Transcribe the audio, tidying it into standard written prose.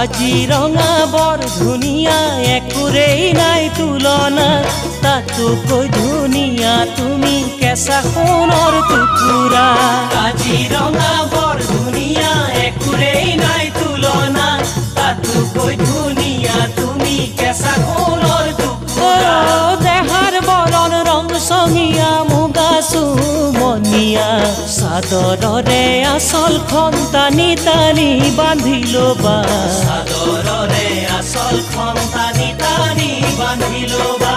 কাজিৰঙা বৰ ধুনীয়া একোৰেই নাই তুলনা তাতোকৈ ধুনীয়া তুমি কেঁচা সোণৰ টুকুৰা কাজিৰঙা বৰ ধুনীয়া একোৰেই নাই তুলনা তাতোকৈ ধুনীয়া তুমি কেঁচা সোণৰ টুকুৰা দেহাৰ বৰণ ৰং চঙীয়া মুগা চুমনীয়া চাদৰৰে আঁচলখন টানি টানি বান্ধি ল'বা চাদৰৰে আঁচলখন টানি টানি বান্ধি ল'বা